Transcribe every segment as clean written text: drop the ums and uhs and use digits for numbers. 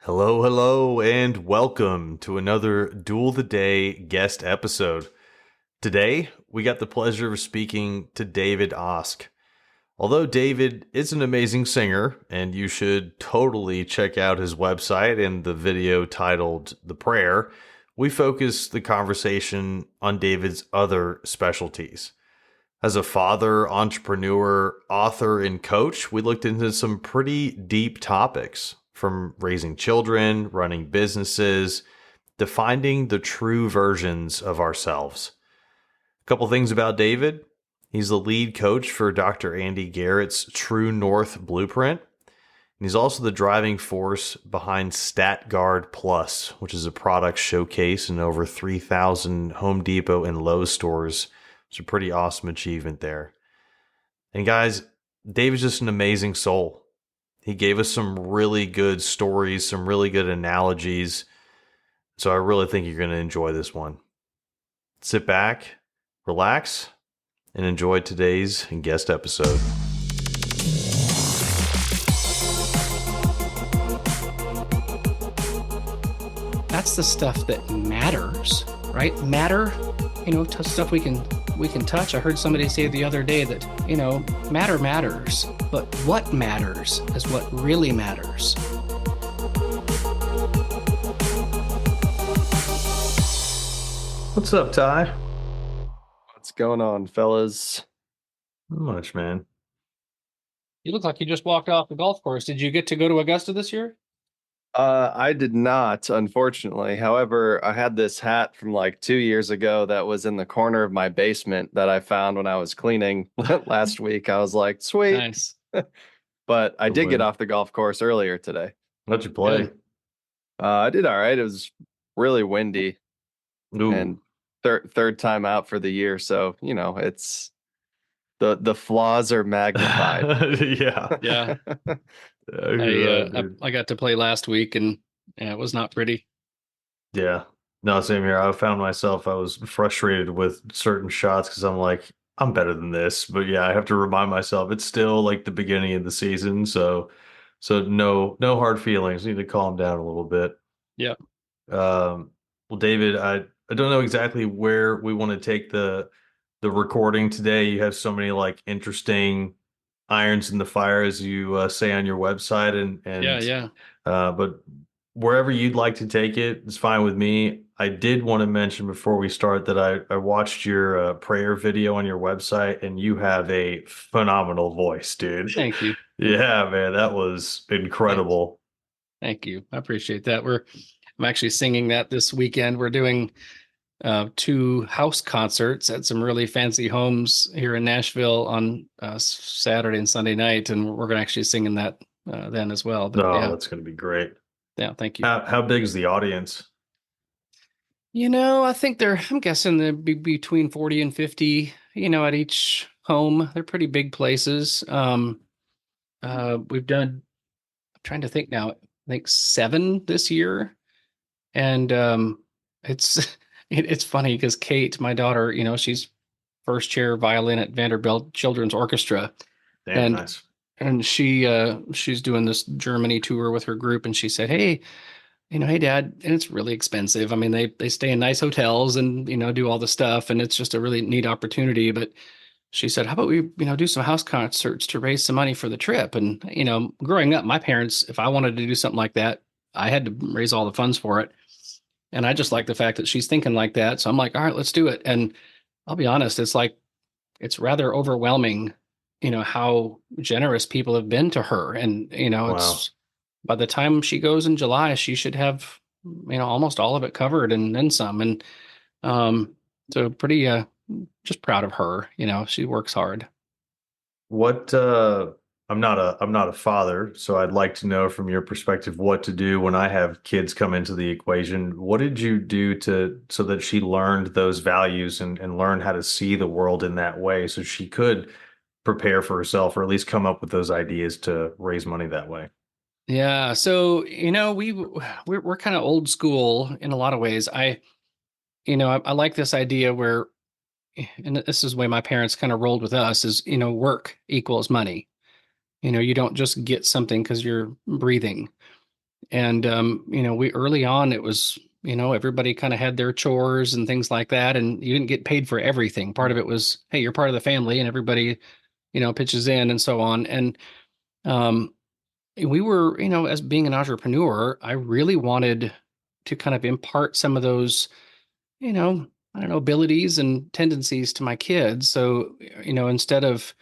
Hello, hello, and welcome to another Duel the Day guest episode. Today, we got the pleasure of speaking to David Ask. Although David is an amazing singer, and you should totally check out his website and the video titled The Prayer, we focus the conversation on David's other specialties. As a father, entrepreneur, author, and coach, we looked into some pretty deep topics, from raising children, running businesses, to finding the true versions of ourselves. A couple things about David. He's the lead coach for Dr. Andy Garrett's True North Blueprint. And he's also the driving force behind StatGuard Plus, which is a product showcase in over 3,000 Home Depot and Lowe stores. It's a pretty awesome achievement there. And guys, David's just an amazing soul. He gave us some really good stories, some really good analogies. So I really think you're going to enjoy this one. Sit back, relax, and enjoy today's guest episode. That's the stuff that matters, right? Matter, stuff we can touch. I heard somebody say the other day that, matter matters, but what matters is what really matters. What's up, Ty? What's going on, fellas? Not much, man. You look like you just walked off the golf course. Did you get to go to Augusta this year? I did not, unfortunately. However, I had this hat from like 2 years ago that was in the corner of my basement that I found when I was cleaning last week. I was like, sweet. Nice. But I did get off the golf course earlier today. How'd you play? I did all right. It was really windy. Ooh. And third time out for the year. So, it's the flaws are magnified. Yeah. I got to play last week, and it was not pretty. Yeah. No, same here. I found myself, I was frustrated with certain shots because I'm like, I'm better than this. But yeah, I have to remind myself it's still like the beginning of the season. So no hard feelings. Need to calm down a little bit. Yeah. Well, David, I don't know exactly where we want to take the recording today. You have so many like interesting irons in the fire, as you say on your website, and Yeah. But wherever you'd like to take it, it's fine with me. I did want to mention before we start that I watched your prayer video on your website, and you have a phenomenal voice, dude. Thank you. Yeah, man, that was incredible. Thank you. I appreciate that. I'm actually singing that this weekend. We're doing 2 house concerts at some really fancy homes here in Nashville on Saturday and Sunday night, and we're going to actually sing in that then as well. But, That's going to be great. Yeah, thank you. How big is the audience? I think I'm guessing they'd be between 40 and 50, at each home. They're pretty big places. We've done, I'm trying to think now, I think 7 this year. And it's funny because Kate, my daughter, she's first chair violin at Vanderbilt Children's Orchestra. Damn, nice. And she's doing this Germany tour with her group, and she said, hey, hey, Dad, and it's really expensive. I mean, they stay in nice hotels and, do all the stuff, and it's just a really neat opportunity. But she said, how about we, do some house concerts to raise some money for the trip? And, growing up, my parents, if I wanted to do something like that, I had to raise all the funds for it. And I just like the fact that she's thinking like that. So I'm like, all right, let's do it. And I'll be honest, it's rather overwhelming, how generous people have been to her. And, it's by the time she goes in July, she should have, almost all of it covered and then some. And so pretty just proud of her. She works hard. What I'm not a father, so I'd like to know from your perspective what to do when I have kids come into the equation. What did you do so that she learned those values and learned how to see the world in that way so she could prepare for herself, or at least come up with those ideas to raise money that way? Yeah. So, we're kind of old school in a lot of ways. I like this idea where, and this is the way my parents kind of rolled with us, is, work equals money. You don't just get something because you're breathing. And, we early on, it was, everybody kind of had their chores and things like that. And you didn't get paid for everything. Part of it was, hey, you're part of the family and everybody, pitches in and so on. And um, we were, as being an entrepreneur, I really wanted to kind of impart some of those, I don't know, abilities and tendencies to my kids. So, instead of,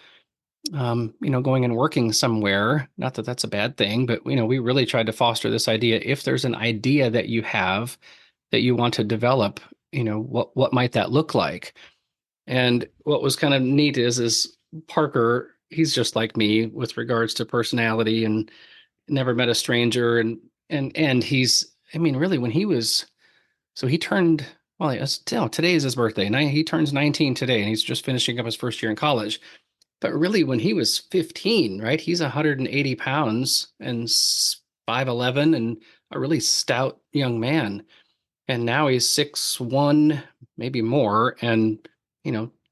going and working somewhere, not that that's a bad thing, but, we really tried to foster this idea. If there's an idea that you have that you want to develop, what might that look like? And what was kind of neat is Parker, he's just like me with regards to personality and never met a stranger. And he's, I mean, really when he was, so he turned, well, today is his birthday. He turns 19 today and he's just finishing up his first year in college. But really, when he was 15, right, he's 180 pounds and 5'11" and a really stout young man. And now he's 6'1", maybe more, and,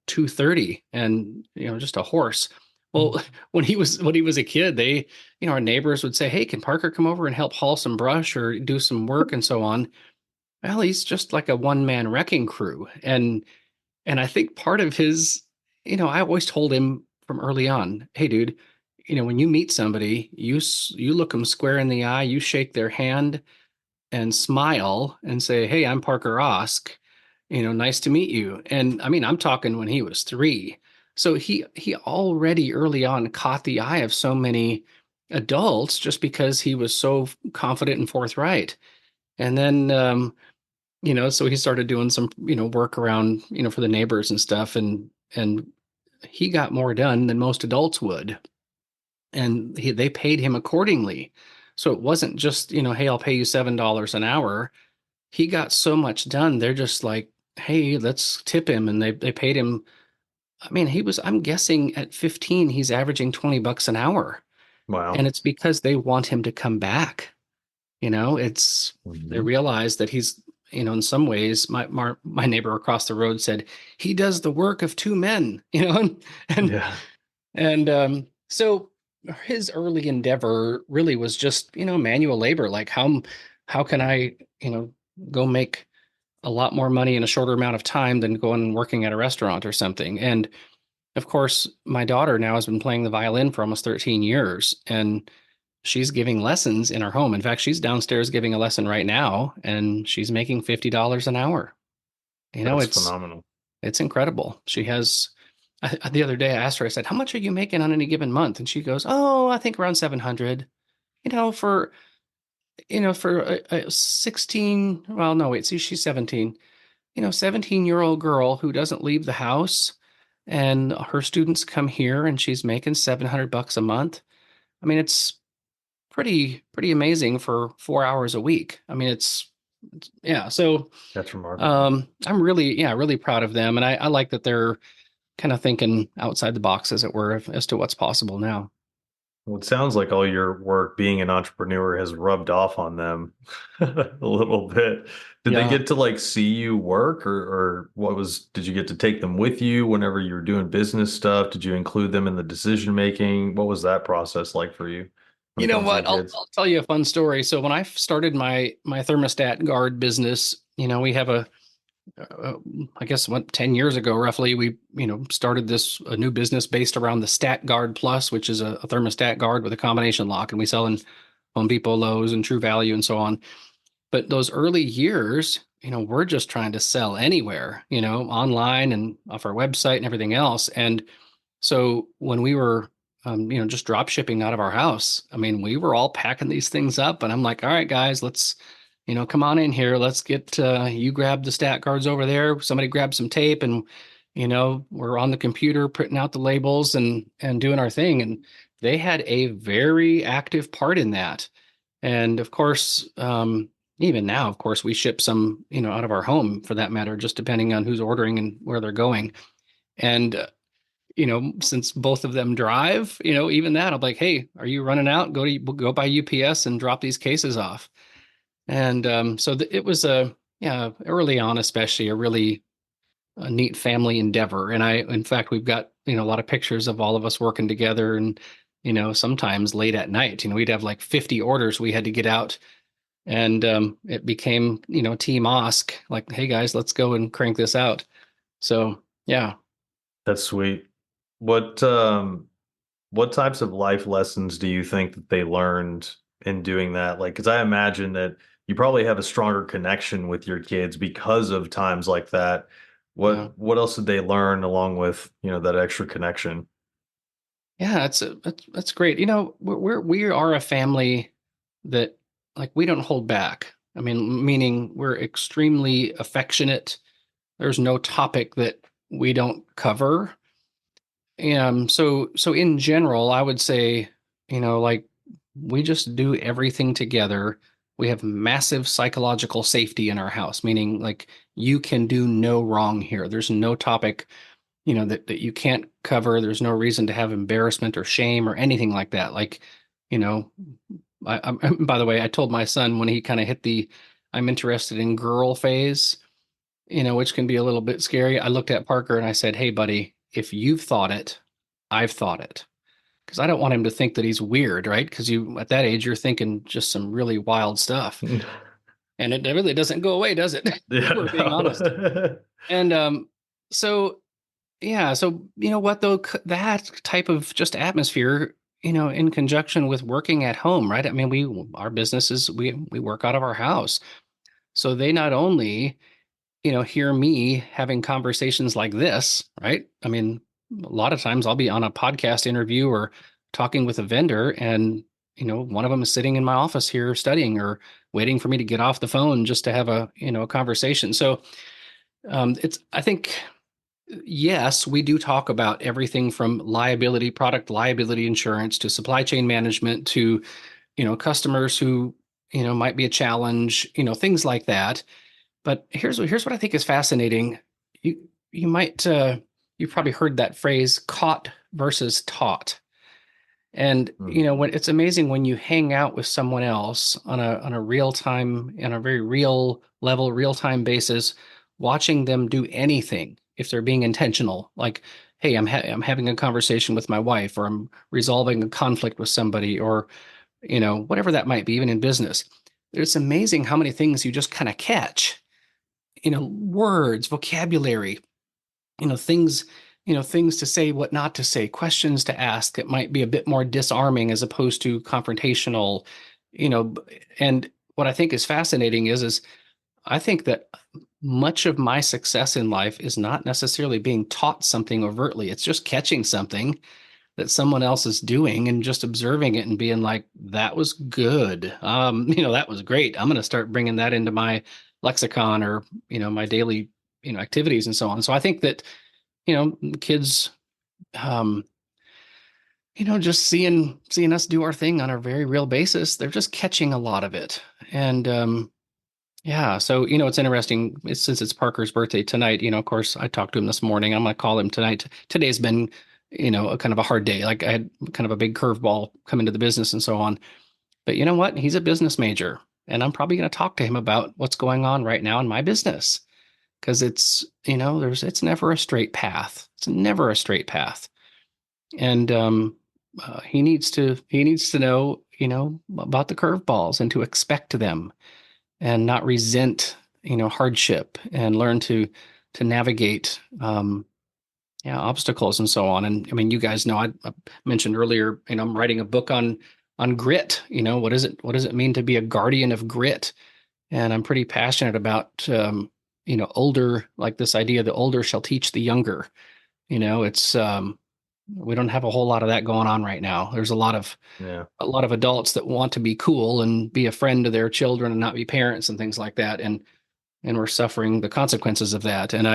230 and, just a horse. Well, when he was a kid, they, our neighbors would say, "Hey, can Parker come over and help haul some brush or do some work and so on?" Well, he's just like a one-man wrecking crew. And I think part of his, I always told him from early on, "Hey, dude, when you meet somebody, you look them square in the eye, you shake their hand and smile and say, 'Hey, I'm Parker Osk. Nice to meet you.'" And I mean, I'm talking when he was 3. So he already early on caught the eye of so many adults just because he was so confident and forthright. And then so he started doing some, work around, for the neighbors and stuff. And he got more done than most adults would. And they paid him accordingly. So it wasn't just, "Hey, I'll pay you $7 an hour." He got so much done. They're just like, "Hey, let's tip him." And they paid him. I mean, I'm guessing at 15, he's averaging $20 an hour. Wow. And it's because they want him to come back. They realize that he's, in some ways, my neighbor across the road said, "He does the work of 2 men," and Yeah. so his early endeavor really was just, manual labor. Like how can I, go make a lot more money in a shorter amount of time than going and working at a restaurant or something. And of course, my daughter now has been playing the violin for almost 13 years, and she's giving lessons in her home. In fact, she's downstairs giving a lesson right now, and she's making $50 an hour. That's It's phenomenal. incredible. She has. The other day, I asked her. I said, "How much are you making on any given month?" And she goes, "Oh, I think around 700." For 16. Well, no, wait. See, she's 17. 17-year-old girl who doesn't leave the house, and her students come here, and she's making $700 a month. I mean, it's pretty amazing for 4 hours a week. I mean, yeah. So That's remarkable. I'm really, yeah, really proud of them. And I like that they're kind of thinking outside the box, as it were, as to what's possible now. Well, it sounds like all your work being an entrepreneur has rubbed off on them a little bit. Did they Yeah. get to like see you work or did you get to take them with you whenever you were doing business stuff? Did you include them in the decision making? What was that process like for you when You it know comes to what? the I'll, kids? I'll tell you a fun story. So when I started my thermostat guard business, we have I guess 10 years ago, roughly, we, started a new business based around the Stat Guard Plus, which is a thermostat guard with a combination lock. And we sell in Home Depot, Lowe's, and True Value and so on. But those early years, we're just trying to sell anywhere, online and off our website and everything else. And so when we were, just drop shipping out of our house, I mean, we were all packing these things up, and I'm like, "All right, guys, let's, come on in here. Let's get, you grab the stat cards over there. Somebody grab some tape, and, we're on the computer printing out the labels and doing our thing." And they had a very active part in that. And of course, even now, of course, we ship some, out of our home for that matter, just depending on who's ordering and where they're going. And since both of them drive, even that, I'm like, "Hey, are you running out? Go by UPS and drop these cases off." And so it was early on, especially a really neat family endeavor. And in fact, we've got, a lot of pictures of all of us working together and, sometimes late at night, we'd have like 50 orders we had to get out, And it became, Team Ask, like, hey guys, let's go and crank this out. So yeah. That's sweet. What what types of life lessons do you think that they learned in doing that? Like, because I imagine that you probably have a stronger connection with your kids because of times like that. Yeah. What else did they learn along with, that extra connection? Yeah, that's great. We are a family that, like, we don't hold back. I mean, meaning we're extremely affectionate. There's no topic that we don't cover. So in general, I would say, like, we just do everything together. We have massive psychological safety in our house, meaning, like, you can do no wrong here. There's no topic, that you can't cover. There's no reason to have embarrassment or shame or anything like that. Like, you know, by the way, I told my son when he kind of hit the I'm interested in girl phase, which can be a little bit scary. I looked at Parker and I said, hey, buddy, if you've thought it, I've thought it. Because I don't want him to think that he's weird, right? Because at that age, you're thinking just some really wild stuff. And it really doesn't go away, does it? Yeah, We're being honest. no. And so yeah, so you know what though, that type of just atmosphere, in conjunction with working at home, right? I mean, our businesses, we work out of our house. So they not only, hear me having conversations like this, right? I mean, a lot of times I'll be on a podcast interview or talking with a vendor, and one of them is sitting in my office here studying or waiting for me to get off the phone just to have a conversation. So I think, yes, we do talk about everything from product liability insurance to supply chain management to, customers who, might be a challenge, things like that. But here's what I think is fascinating. You might you've probably heard that phrase caught versus taught. And when it's amazing when you hang out with someone else on a real time, on a very real level, real time basis, watching them do anything if they're being intentional, like, hey, I'm having a conversation with my wife, or I'm resolving a conflict with somebody, or whatever that might be, even in business. It's amazing how many things you just kind of catch, words, vocabulary, things, things to say, what not to say, questions to ask that might be a bit more disarming as opposed to confrontational, you know, and what I think is fascinating is I think that much of my success in life is not necessarily being taught something overtly. It's just catching something that someone else is doing and just observing it and being like, that was good. That was great. I'm going to start bringing that into my lexicon or, my daily, activities and so on. So I think that, kids, um, just seeing us do our thing on a very real basis, they're just catching a lot of it. And, yeah, so it's interesting. Since it's Parker's birthday tonight, of course, I talked to him this morning. I'm going to call him tonight. Today's been, a kind of a hard day. Like, I had kind of a big curveball come into the business and so on. But you know what? He's a business major, and I'm probably going to talk to him about what's going on right now in my business, because it's never a straight path. It's never a straight path, and he needs to know, about the curveballs and to expect them and not resent, hardship, and learn to navigate, yeah, obstacles and so on. And I mean, you guys know, I mentioned earlier, I'm writing a book on grit. What does it mean to be a guardian of grit? And I'm pretty passionate about, older, like this idea, the older shall teach the younger. It's we don't have a whole lot of that going on right now. There's Yeah. a lot of adults that want to be cool and be a friend to their children and not be parents and things like that. And we're suffering the consequences of that. And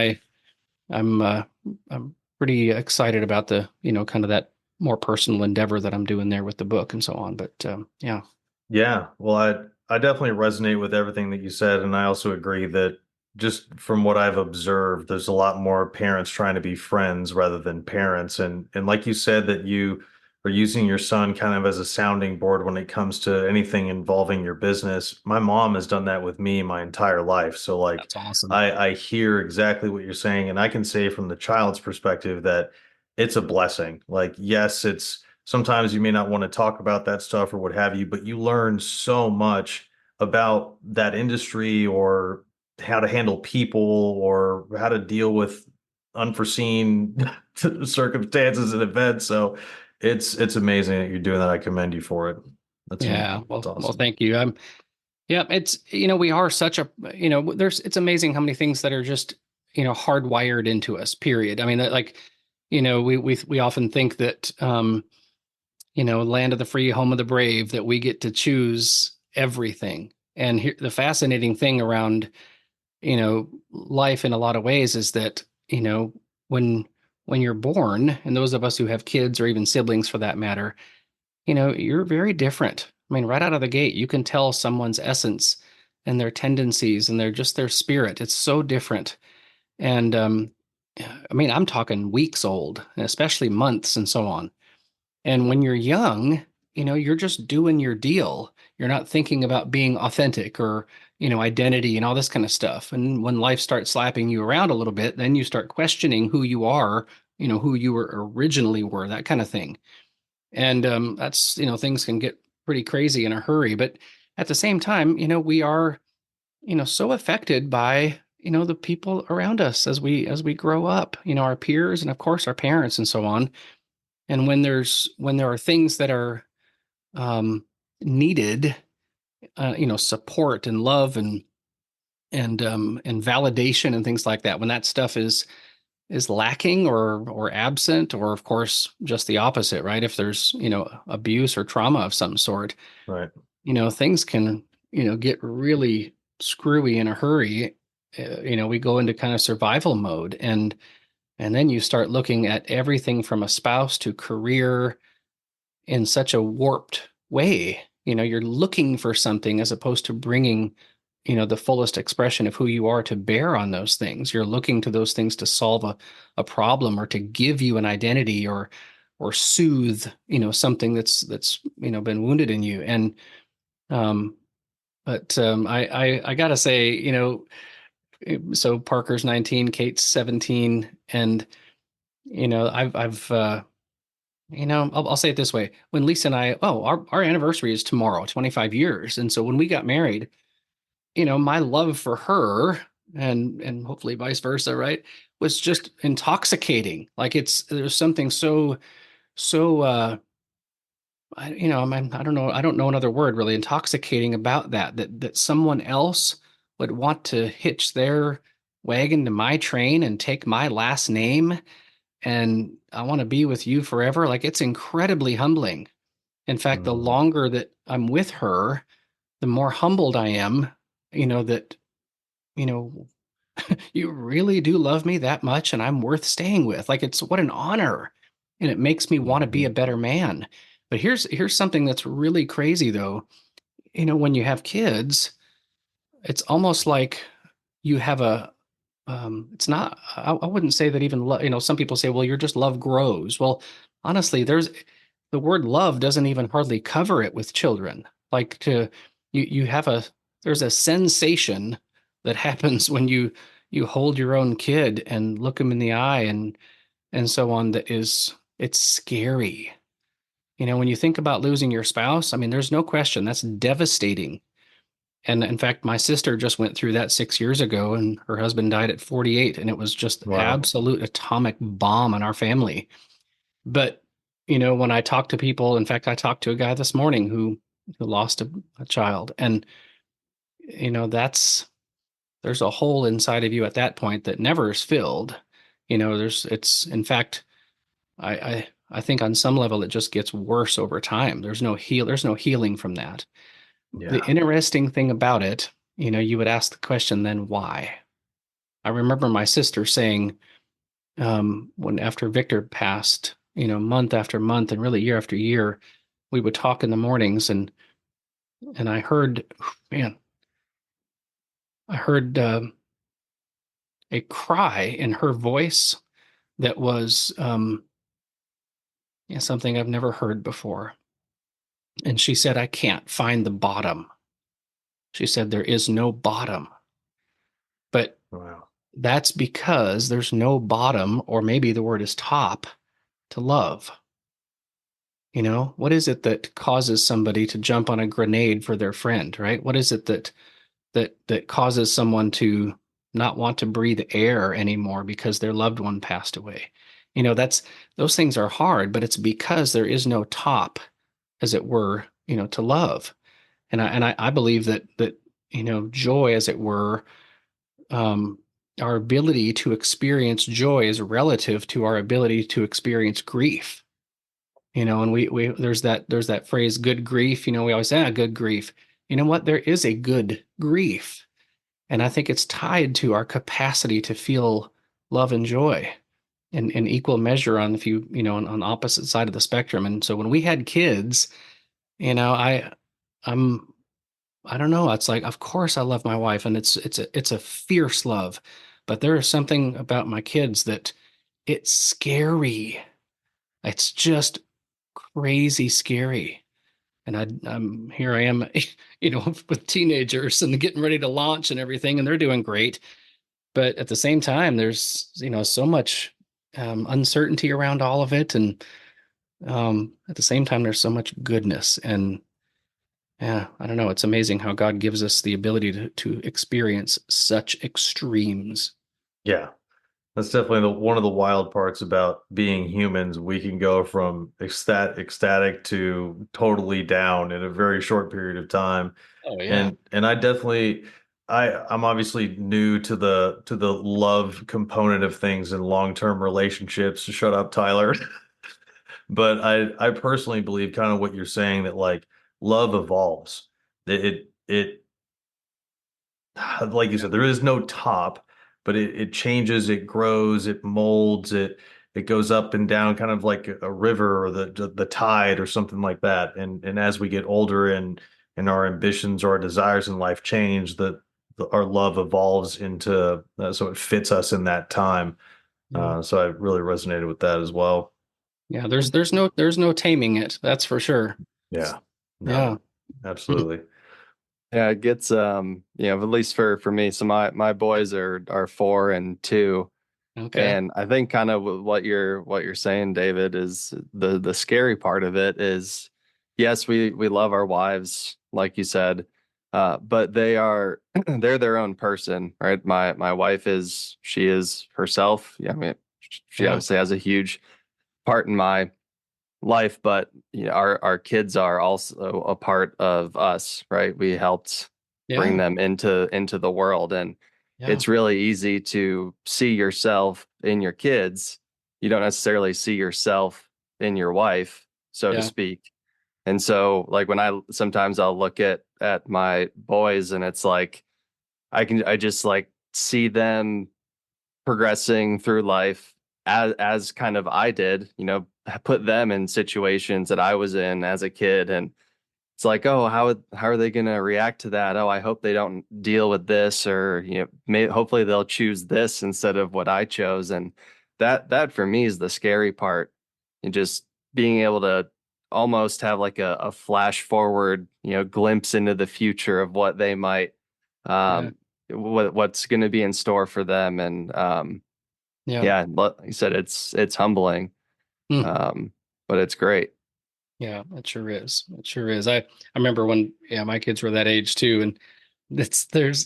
I'm pretty excited about the, kind of that more personal endeavor that I'm doing there with the book and so on. But yeah. Yeah, well, I definitely resonate with everything that you said, and I also agree that just from what I've observed, there's a lot more parents trying to be friends rather than parents, and like you said, that you are using your son kind of as a sounding board when it comes to anything involving your business. My mom has done that with me my entire life, so like That's awesome. I hear exactly what you're saying, and I can say from the child's perspective that it's a blessing. Like, yes, it's sometimes you may not want to talk about that stuff or what have you, but you learn so much about that industry or how to handle people or how to deal with unforeseen circumstances and events. So it's amazing that you're doing that. I commend you for it. Yeah. That's Well, awesome. thank you. Yeah, it's, we are such a, it's amazing how many things that are just, hardwired into us, period. I mean, that, like, we often think that, land of the free, home of the brave, that we get to choose everything. And here, the fascinating thing around, life in a lot of ways is that, when, when you're born, and those of us who have kids or even siblings for that matter, you're very different. I mean, right out of the gate, you can tell someone's essence and their tendencies and their spirit. It's so different. And I mean, I'm talking weeks old, especially months and so on. And when you're young, you're just doing your deal. You're not thinking about being authentic or, identity and all this kind of stuff. And when life starts slapping you around a little bit, then you start questioning who you are, who you were originally were, that kind of thing. And that's, things can get pretty crazy in a hurry. But at the same time, we are, so affected by, the people around us as we grow up, our peers and of course our parents and so on. And when there are things that are um, needed, support and love and validation and things like that, when that stuff is lacking or absent, or of course just the opposite, right? If there's, abuse or trauma of some sort, Right. things can, get really screwy in a hurry. We go into kind of survival mode, and then you start looking at everything from a spouse to career in such a warped way. You're looking for something as opposed to bringing, the fullest expression of who you are to bear on those things. You're looking to those things to solve a problem or to give you an identity or soothe, something that's been wounded in you. And um, but I gotta say, so Parker's 19, Kate's 17, and I've I'll say it this way. When Lisa and our anniversary is tomorrow, 25 years. And so when we got married, my love for her and hopefully vice versa, right, was just intoxicating. Like there's something so I don't know another word really intoxicating about that someone else would want to hitch their wagon to my train and take my last name, and I want to be with you forever. Like, it's incredibly humbling. In fact, the Mhm. longer that I'm with her, the more humbled I am, that, you know, you really do love me that much and I'm worth staying with. Like, it's what an honor. And it makes me want to be a Mhm. better man. But here's something that's really crazy though. When you have kids, it's almost like you have it's not, I wouldn't say that even some people say, well, you're just love grows. Well, honestly, the word love doesn't even hardly cover it with children. Like, you have there's a sensation that happens when you hold your own kid and look them in the eye and so on, it's scary. When you think about losing your spouse, I mean, there's no question that's devastating. And in fact, my sister just went through that 6 years ago, and her husband died at 48, and it was just Wow. absolute atomic bomb on our family. But when I talk to people, in fact, I talked to a guy this morning who lost a child, and there's a hole inside of you at that point that never is filled. It's in fact, I think on some level it just gets worse over time. There's no healing from that. The Yeah. interesting thing about it, you would ask the question, then why? I remember my sister saying, when after Victor passed, month after month and really year after year, we would talk in the mornings, and I heard, man, I heard a cry in her voice that was yeah, something I've never heard before. And she said, I can't find the bottom. She said, there is no bottom. But Wow. that's because there's no bottom, or maybe the word is top, to love. What is it that causes somebody to jump on a grenade for their friend, right? What is it that causes someone to not want to breathe air anymore because their loved one passed away? That's those things are hard, but it's because there is no top, as it were, to love. And I believe that joy, as it were, um, our ability to experience joy is relative to our ability to experience grief. And we there's that phrase, good grief. We always say, good grief. You know what? There is a good grief. And I think it's tied to our capacity to feel love and joy in equal measure on, if on opposite side of the spectrum. And so when we had kids, you know, I I'm I don't know. It's like, of course I love my wife, and it's a fierce love, but there is something about my kids that it's scary. It's just crazy scary. And I'm here I am, with teenagers and getting ready to launch and everything, and they're doing great. But at the same time, there's, so much uncertainty around all of it. And at the same time, there's so much goodness. And yeah, I don't know. It's amazing how God gives us the ability to experience such extremes. Yeah. That's definitely one of the wild parts about being humans. We can go from ecstatic to totally down in a very short period of time. Oh yeah. And I definitely I'm obviously new to the love component of things in long-term relationships. Shut up, Tyler. But I personally believe kind of what you're saying, that like love evolves. It like you said, there is no top, but it changes, it grows, it molds, it goes up and down, kind of like a river or the tide or something like that. And as we get older and our ambitions or our desires in life change, our love evolves into so it fits us in that time. Yeah. So I really resonated with that as well. Yeah, there's no taming it. That's for sure. Yeah, no, Yeah. absolutely. Yeah, it gets at least for me. So my boys are 4 and 2. Okay. And I think kind of what you're saying, David, is the scary part of it is, yes, we love our wives, like you said, but they're their own person, right? My wife she is herself. Yeah, I mean, she Yeah. obviously has a huge part in my life, but our kids are also a part of us, right? We helped bring Yeah. them into the world, and Yeah. it's really easy to see yourself in your kids. You don't necessarily see yourself in your wife, so to Yeah. speak. And so, like, when sometimes I'll look at my boys, and it's like I just like see them progressing through life as kind of I did, put them in situations that I was in as a kid. And it's like, oh, how are they going to react to that? Oh, I hope they don't deal with this, or hopefully they'll choose this instead of what I chose. And that for me is the scary part, and just being able to almost have like a flash forward, glimpse into the future of what they might Yeah. um what's going to be in store for them. And Yeah. yeah, like you said, it's humbling, Hmm. um, but it's great. Yeah, it sure is. It sure is. I remember when, yeah, my kids were that age too. And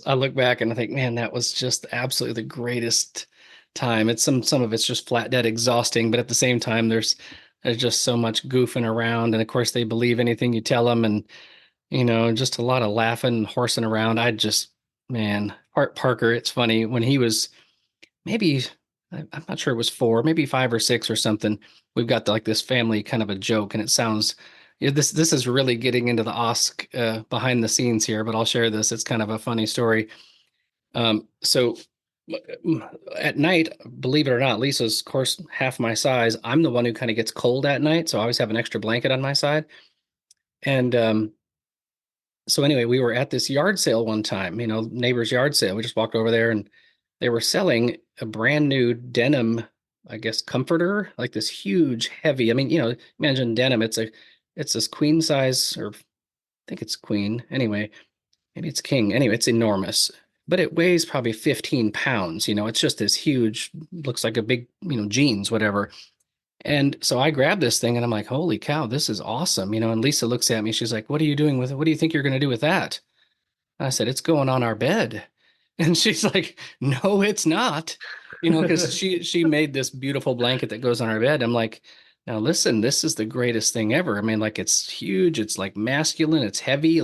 I look back and I think, man, that was just absolutely the greatest time. It's some of it's just flat dead exhausting, but at the same time, there's just so much goofing around. And of course they believe anything you tell them, and just a lot of laughing and horsing around. Man, Parker, it's funny when he was maybe, I'm not sure, it was 4, maybe 5 or 6 or something. We've got like this family kind of a joke, and it sounds, this is really getting into the Ask behind the scenes here, but I'll share this. It's kind of a funny story. So at night, believe it or not, Lisa's of course half my size. I'm the one who kind of gets cold at night, so I always have an extra blanket on my side. And so anyway, we were at this yard sale one time, neighbor's yard sale. We just walked over there, and they were selling a brand new denim, I guess, comforter, like this huge, heavy. I mean, imagine denim. It's this queen size, or I think it's queen. Anyway, maybe it's king. Anyway, it's enormous, but it weighs probably 15 pounds. It's just this huge, looks like a big, jeans, whatever. And so I grabbed this thing and I'm like, holy cow, this is awesome. And Lisa looks at me. She's like, what are you doing with it? What do you think you're going to do with that? And I said, it's going on our bed. And she's like, no, it's not, because she made this beautiful blanket that goes on our bed. I'm like, now listen, this is the greatest thing ever. I mean, like it's huge. It's like masculine. It's heavy.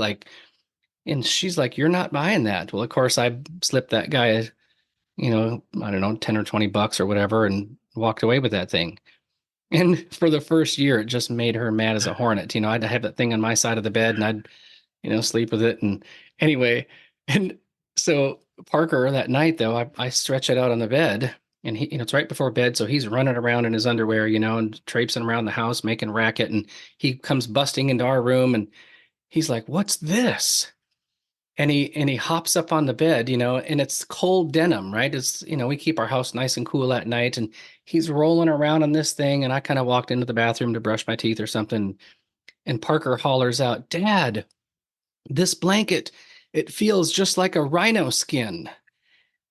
And she's like, you're not buying that. Well, of course, I slipped that guy, I don't know, 10 or 20 bucks or whatever, and walked away with that thing. And for the first year, it just made her mad as a hornet. I'd have that thing on my side of the bed and I'd, sleep with it. And anyway, and so Parker that night, though, I stretch it out on the bed and he, it's right before bed. So he's running around in his underwear, and traipsing around the house, making racket. And he comes busting into our room and he's like, what's this? And he hops up on the bed, and it's cold denim, right? It's, we keep our house nice and cool at night, and he's rolling around on this thing. And I kind of walked into the bathroom to brush my teeth or something. And Parker hollers out, Dad, this blanket, it feels just like a rhino skin.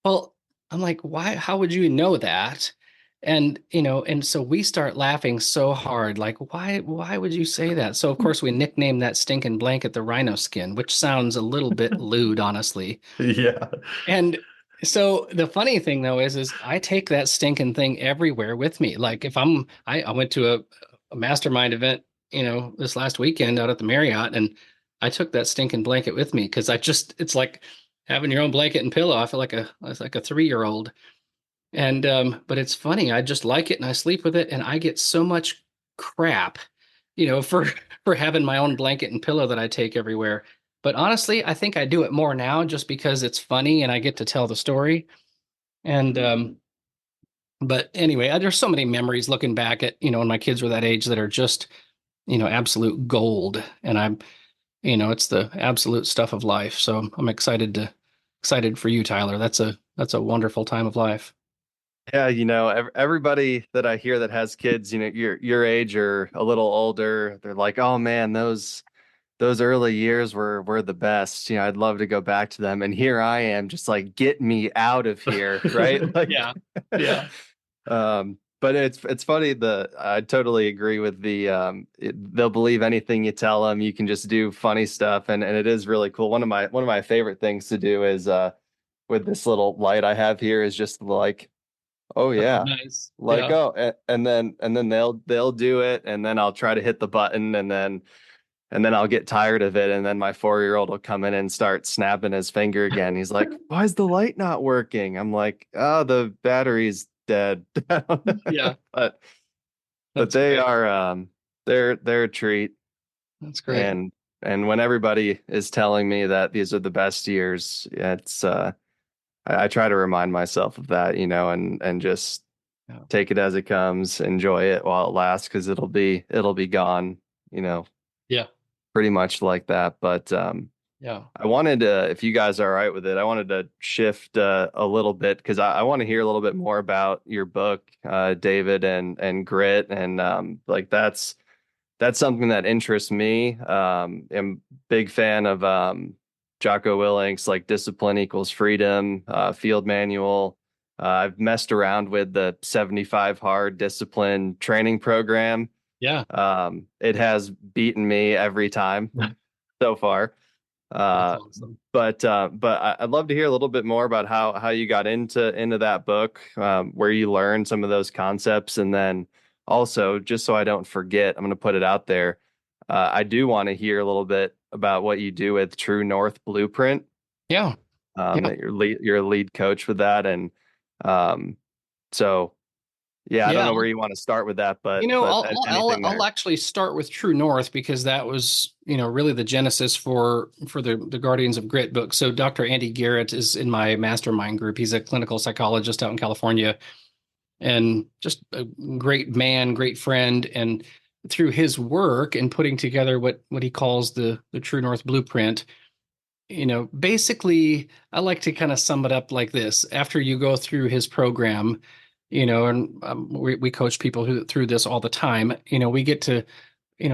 Well, I'm like, why? How would you know that? And so we start laughing so hard, like, why would you say that? So of course we nicknamed that stinking blanket the rhino skin, which sounds a little bit lewd, honestly. Yeah. And so the funny thing though is I take that stinking thing everywhere with me. Like if I went to a mastermind event, this last weekend out at the Marriott, and I took that stinking blanket with me because it's like having your own blanket and pillow. I feel like it's like a 3-year-old. And but it's funny, I just like it and I sleep with it, and I get so much crap, for for having my own blanket and pillow that I take everywhere. But honestly, I think I do it more now just because it's funny and I get to tell the story. And but anyway, there's so many memories looking back at, when my kids were that age that are just, absolute gold. And it's the absolute stuff of life. So I'm excited for you, Tyler. That's a wonderful time of life. Yeah, everybody that I hear that has kids, your age or a little older, they're like, "Oh man, those early years were the best. I'd love to go back to them." And here I am, just like, "Get me out of here," right? Like, Yeah. Yeah. but it's funny. I totally agree with they'll believe anything you tell them. You can just do funny stuff, and it is really cool. One of my favorite things to do is with this little light I have here is just like, oh Oh, yeah, nice. like, Yeah. oh, and then they'll do it, and then I'll try to hit the button, and then I'll get tired of it, and then my 4-year-old will come in and start snapping his finger again. He's like, "Why is the light not working?" I'm like, "Oh, the battery's dead." Yeah. but but That's they great. are they're a treat, That's great. and when everybody is telling me that these are the best years, it's I try to remind myself of that, and just Yeah. take it as it comes, enjoy it while it lasts, because it'll be gone, you know, Yeah. pretty much like that. But Yeah. I wanted to, if you guys are all right with it, I wanted to shift a little bit because I want to hear a little bit more about your book, David, and Grit, and like that's something that interests me. I'm a big fan of Jocko Willink's like Discipline Equals Freedom, Field Manual. I've messed around with the 75 Hard Discipline training program. Yeah. It has beaten me every time so far. That's Uh, awesome. but I'd love to hear a little bit more about how you got into that book, where you learned some of those concepts, and then also, just so I don't forget, I'm going to put it out there. I do want to hear a little bit about what you do with True North Blueprint. Yeah. Yeah. That you're a lead coach with that, and um, so yeah, I don't Yeah. know where you want to start with that, but anything I'll there. actually start with True North because that was, really the genesis for the Guardians of Grit book. So Dr. Andy Garrett is in my mastermind group. He's a clinical psychologist out in California and just a great man, great friend. And through his work and putting together what he calls the True North Blueprint, basically I like to kind of sum it up like this. After you go through his program, and we coach people through this all the time, we get to,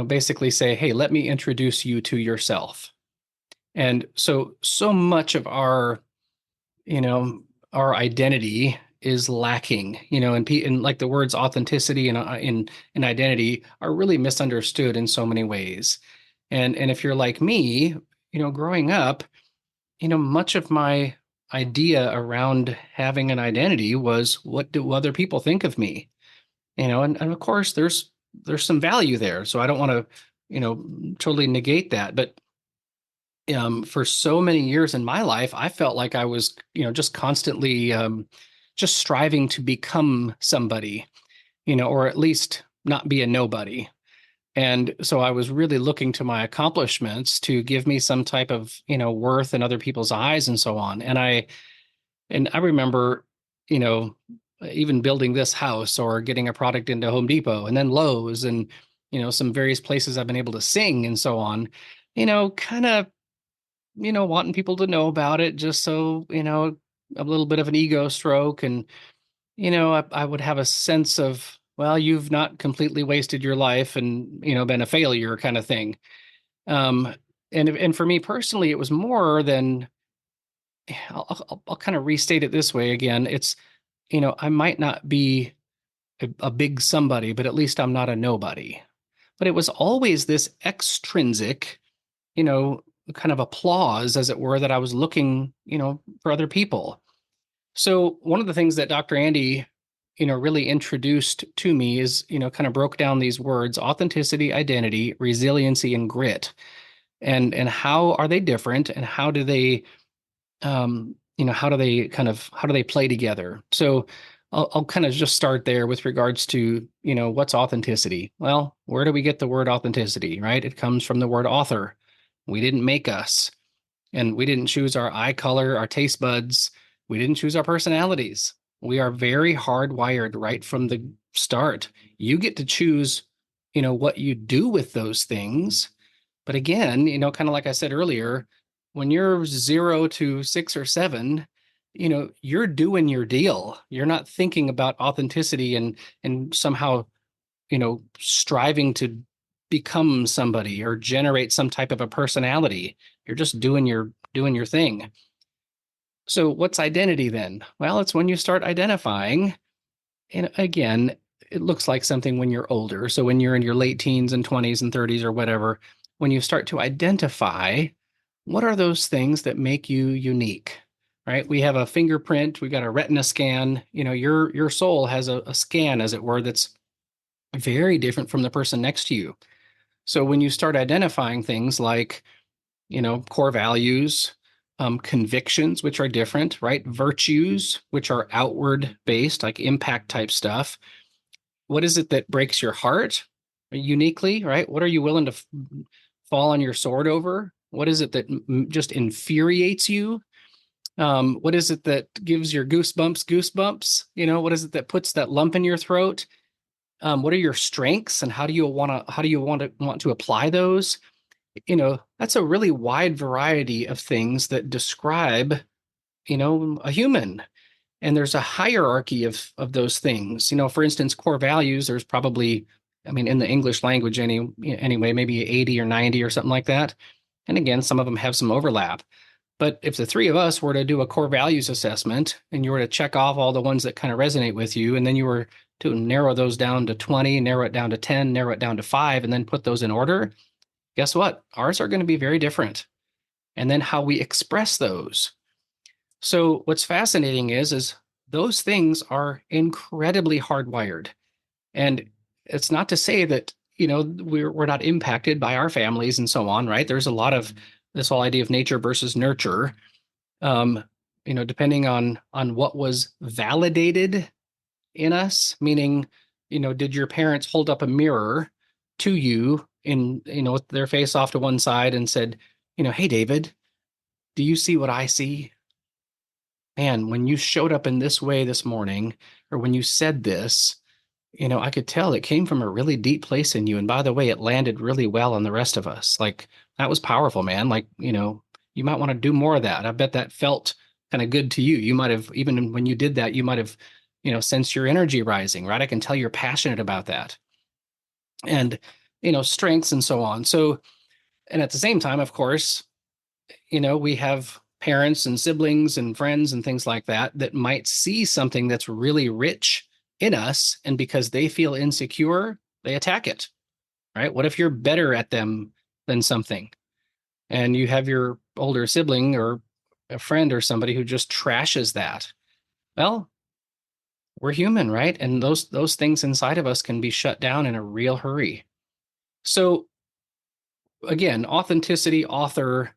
basically say, hey, let me introduce you to yourself. And so much of our, our identity is lacking, and like the words authenticity and identity are really misunderstood in so many ways. And if you're like me, growing up, much of my idea around having an identity was, what do other people think of me? And of course there's some value there. So I don't want to, totally negate that. But for so many years in my life, I felt like I was, just constantly just striving to become somebody, or at least not be a nobody. And so I was really looking to my accomplishments to give me some type of, worth in other people's eyes and so on. And I remember, you know, even building this house or getting a product into Home Depot and then Lowe's and, some various places I've been able to sing and so on, kind of, wanting people to know about it just so, a little bit of an ego stroke. And, I would have a sense of, well, you've not completely wasted your life and, been a failure kind of thing. Um, and for me personally, it was more than, I'll kind of restate it this way again. It's, I might not be a big somebody, but at least I'm not a nobody. But it was always this extrinsic, you know, kind of applause, as it were, that I was looking, for other people. So one of the things that Dr. Andy, really introduced to me is, kind of broke down these words: authenticity, identity, resiliency, and grit. And how are they different, and how do they how do they play together? So I'll kind of just start there with regards to, what's authenticity? Well, where do we get the word authenticity, right? It comes from the word author. We didn't make us, and we didn't choose our eye color, our taste buds. We didn't choose our personalities. We are very hardwired right from the start. You get to choose, what you do with those things. But again, kind of like I said earlier, when you're 0 to 6 or 7, you're doing your deal. You're not thinking about authenticity and somehow, striving to become somebody or generate some type of a personality. You're just doing your thing. So what's identity then? Well, it's when you start identifying, and again, it looks like something when you're older. So when you're in your late teens and 20s and 30s or whatever, when you start to identify, what are those things that make you unique, right? We have a fingerprint, we got a retina scan. Your soul has a scan, as it were, that's very different from the person next to you. So when you start identifying things like, core values, convictions, which are different, right? Virtues, which are outward based, like impact type stuff. What is it that breaks your heart uniquely, right? What are you willing to fall on your sword over? What is it that just infuriates you? What is it that gives your goosebumps? What is it that puts that lump in your throat? What are your strengths, and how do you want to apply those? That's a really wide variety of things that describe, a human. And there's a hierarchy of those things. For instance, core values, there's probably, in the English language anyway, maybe 80 or 90 or something like that. And again, some of them have some overlap. But if the three of us were to do a core values assessment and you were to check off all the ones that kind of resonate with you, and then you were to narrow those down to 20, narrow it down to 10, narrow it down to 5, and then put those in order, guess what? Ours are going to be very different. And then how we express those. So what's fascinating is those things are incredibly hardwired. And it's not to say that, we're not impacted by our families and so on, right? There's a lot of this whole idea of nature versus nurture. Depending on what was validated in us, meaning, did your parents hold up a mirror to you with their face off to one side and said, hey, David, do you see what I see? Man, when you showed up in this way this morning, or when you said this, I could tell it came from a really deep place in you. And by the way, it landed really well on the rest of us. Like, that was powerful, man. Like, you might want to do more of that. I bet that felt kind of good to you. You might have, even when you did that, you might have, sensed your energy rising, right? I can tell you're passionate about that. And, strengths and so on. So, and at the same time, of course, we have parents and siblings and friends and things like that that might see something that's really rich in us, and because they feel insecure, they attack it, right? What if you're better at them than something, and you have your older sibling or a friend or somebody who just trashes that? Well, we're human, right? And those things inside of us can be shut down in a real hurry. So again, authenticity, author.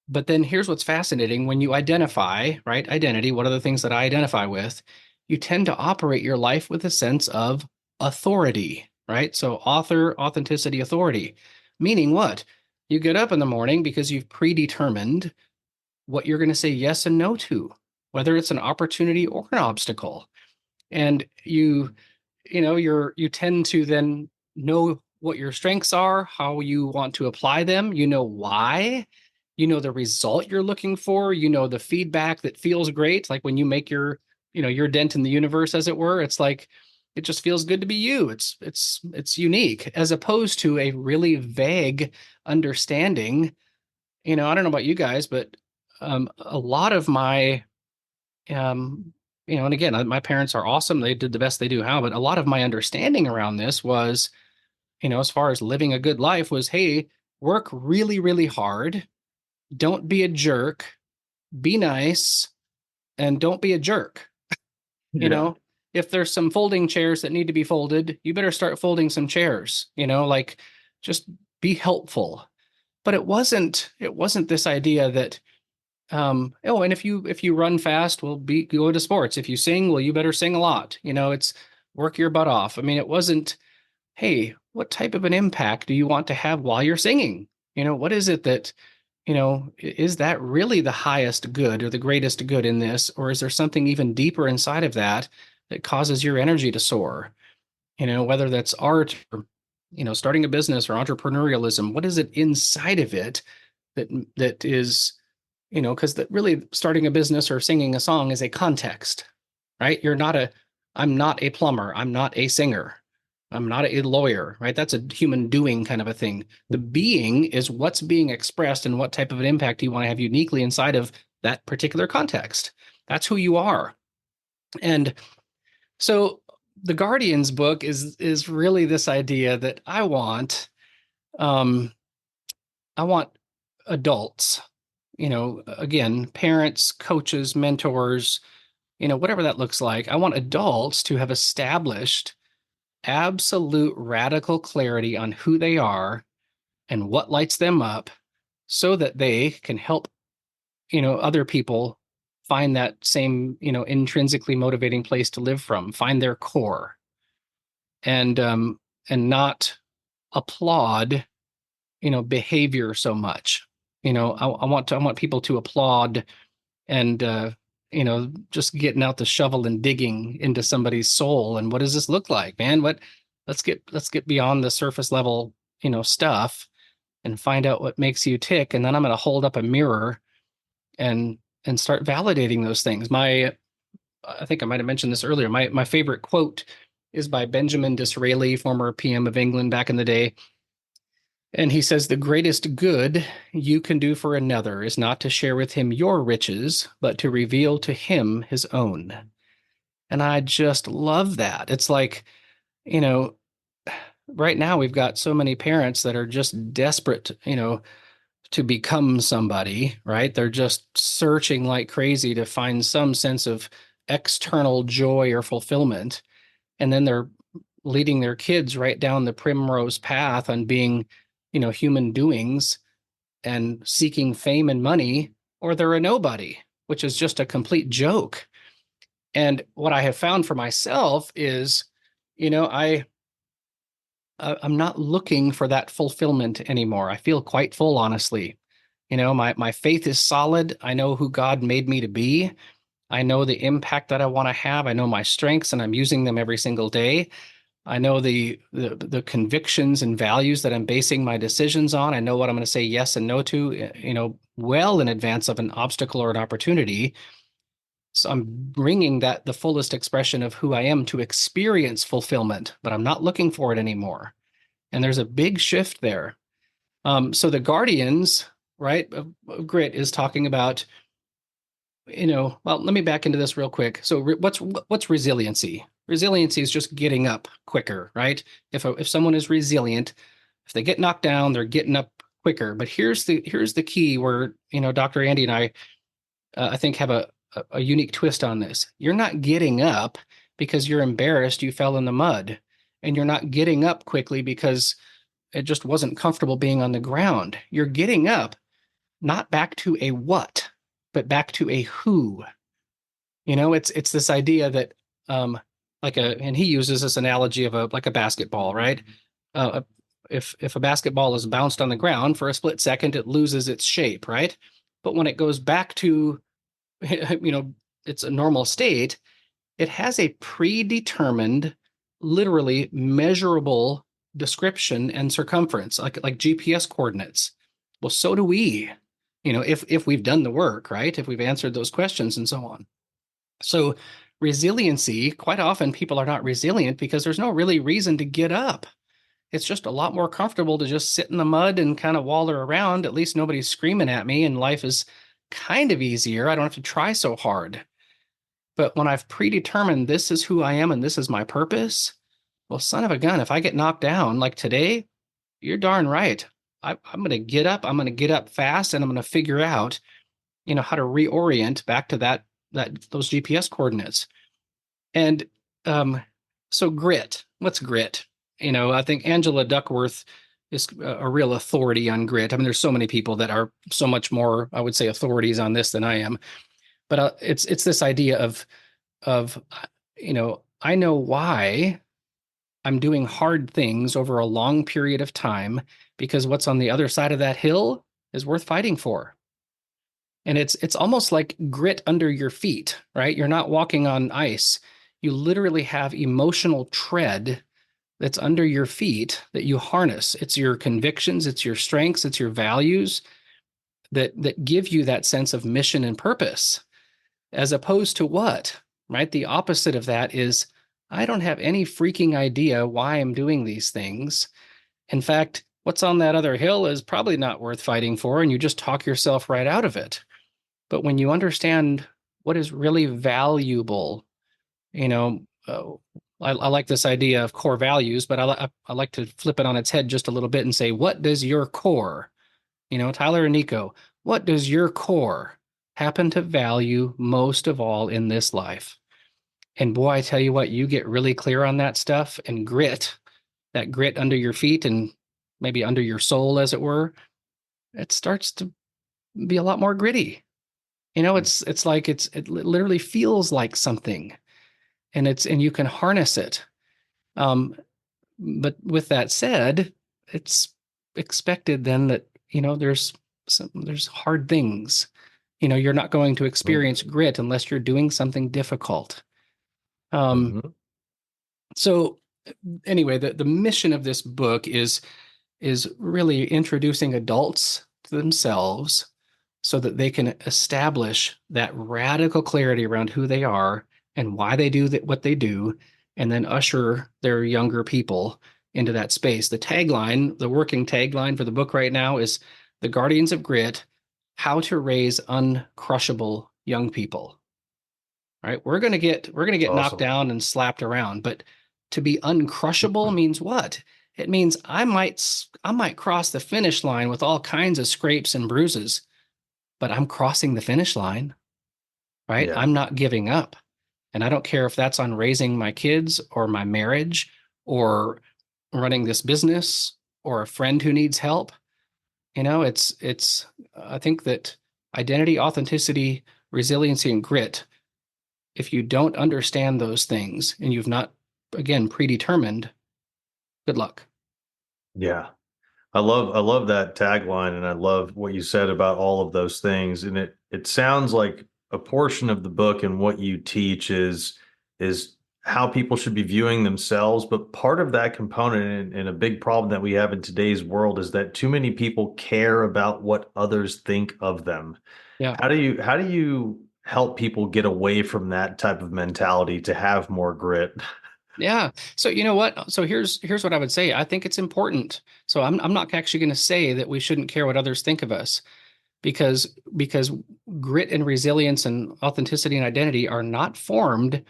But then here's what's fascinating. When you identify, right, identity, what are the things that I identify with? You tend to operate your life with a sense of authority, right? So author, authenticity, authority, meaning what? You get up in the morning because you've predetermined what you're going to say yes and no to, whether it's an opportunity or an obstacle. And you tend to then know what your strengths are, how you want to apply them, you know why, you know the result you're looking for, you know the feedback that feels great, like when you make your dent in the universe, as it were. It's like it just feels good to be you. It's unique, as opposed to a really vague understanding. I don't know about you guys, but a lot of my and again, my parents are awesome. They did the best they do how, but a lot of my understanding around this was, as far as living a good life, was, hey, work really, really hard. Don't be a jerk. Be nice, and don't be a jerk. You Yeah. know, if there's some folding chairs that need to be folded, you better start folding some chairs, like just be helpful. But it wasn't this idea that, and if you run fast, well, go to sports. If you sing, well, you better sing a lot. It's work your butt off. I mean, it wasn't, hey, what type of an impact do you want to have while you're singing? What is it that, is that really the highest good or the greatest good in this? Or is there something even deeper inside of that that causes your energy to soar? Whether that's art or, starting a business or entrepreneurialism, what is it inside of it that is, because that really starting a business or singing a song is a context, right? I'm not a plumber. I'm not a singer. I'm not a lawyer, right? That's a human doing kind of a thing. The being is what's being expressed and what type of an impact you want to have uniquely inside of that particular context. That's who you are. And so the Guardians book is really this idea that um, I want adults, again, parents, coaches, mentors, whatever that looks like. I want adults to have established absolute radical clarity on who they are and what lights them up, so that they can help, other people find that same, intrinsically motivating place to live from, find their core, and not applaud, behavior so much. I want people to applaud and just getting out the shovel and digging into somebody's soul. And what does this look like, man? Let's get beyond the surface level, stuff, and find out what makes you tick. And then I'm going to hold up a mirror and start validating those things. I think I might have mentioned this earlier. My favorite quote is by Benjamin Disraeli, former PM of England back in the day. And he says, the greatest good you can do for another is not to share with him your riches, but to reveal to him his own. And I just love that. It's like, right now we've got so many parents that are just desperate, to become somebody, right? They're just searching like crazy to find some sense of external joy or fulfillment. And then they're leading their kids right down the primrose path on being, human doings and seeking fame and money, or they're a nobody, which is just a complete joke. And what I have found for myself is, I'm not looking for that fulfillment anymore. I feel quite full, honestly. My faith is solid. I know who God made me to be. I know the impact that I want to have. I know my strengths, and I'm using them every single day. I know the convictions and values that I'm basing my decisions on. I know what I'm going to say yes and no to, well in advance of an obstacle or an opportunity. So I'm bringing that the fullest expression of who I am to experience fulfillment, but I'm not looking for it anymore. And there's a big shift there. So the Guardians, right, of Grit is talking about, well, let me back into this real quick. So what's resiliency? Resiliency is just getting up quicker, right? If someone is resilient, if they get knocked down, they're getting up quicker. But here's the key where, Dr. Andy and I think have a unique twist on this. You're not getting up because you're embarrassed you fell in the mud, and you're not getting up quickly because it just wasn't comfortable being on the ground. You're getting up not back to a what, but back to a who. It's this idea that and he uses this analogy of a basketball, right? Uh, if a basketball is bounced on the ground for a split second, it loses its shape, right? But when it goes back to its a normal state, it has a predetermined, literally measurable description and circumference, like GPS coordinates. Well, so do we, if we've done the work, right? If we've answered those questions and so on. So resiliency, quite often people are not resilient because there's no really reason to get up. It's just a lot more comfortable to just sit in the mud and kind of waller around. At least nobody's screaming at me and life is kind of easier. I don't have to try so hard. But when I've predetermined this is who I am and this is my purpose, well, son of a gun, if I get knocked down like today, you're darn right. I'm going to get up. I'm going to get up fast, and I'm going to figure out, how to reorient back to those GPS coordinates. And so grit. What's grit? I think Angela Duckworth is a real authority on grit. I mean, there's so many people that are so much more, I would say, authorities on this than I am. But it's this idea of I know why I'm doing hard things over a long period of time, because what's on the other side of that hill is worth fighting for. And it's almost like grit under your feet, right? You're not walking on ice. You literally have emotional tread that's under your feet that you harness. It's your convictions, it's your strengths, it's your values that give you that sense of mission and purpose, as opposed to what, right? The opposite of that is, I don't have any freaking idea why I'm doing these things. In fact, what's on that other hill is probably not worth fighting for, and you just talk yourself right out of it. But when you understand what is really valuable, I like this idea of core values, but I like to flip it on its head just a little bit and say, what does your core, Tyler and Nico, what does your core happen to value most of all in this life? And boy, I tell you what, you get really clear on that stuff, and that grit under your feet and maybe under your soul, as it were, it starts to be a lot more gritty. It's like it literally feels like something, and you can harness it. But with that said, it's expected then that, there's hard things. You're not going to experience grit unless you're doing something difficult. So anyway, the mission of this book is really introducing adults to themselves so that they can establish that radical clarity around who they are and why they do what they do, and then usher their younger people into that space. The working tagline for the book right now is The Guardians of Grit: How to Raise Uncrushable Young People. All right, we're gonna get Awesome. knocked down and slapped around, but to be uncrushable means what? It means I might cross the finish line with all kinds of scrapes and bruises, but I'm crossing the finish line, right? Yeah. I'm not giving up. And I don't care if that's on raising my kids or my marriage or running this business or a friend who needs help. It's I think that identity, authenticity, resiliency, and grit, if you don't understand those things and you've not, again, predetermined, good luck. Yeah. I love that tagline, and I love what you said about all of those things. And it sounds like a portion of the book and what you teach is how people should be viewing themselves. But part of that component, and a big problem that we have in today's world, is that too many people care about what others think of them. Yeah. How do you help people get away from that type of mentality to have more grit? Yeah. So you know what? So here's what I would say. I think it's important. So I'm not actually going to say that we shouldn't care what others think of us. because grit and resilience and authenticity and identity are not formed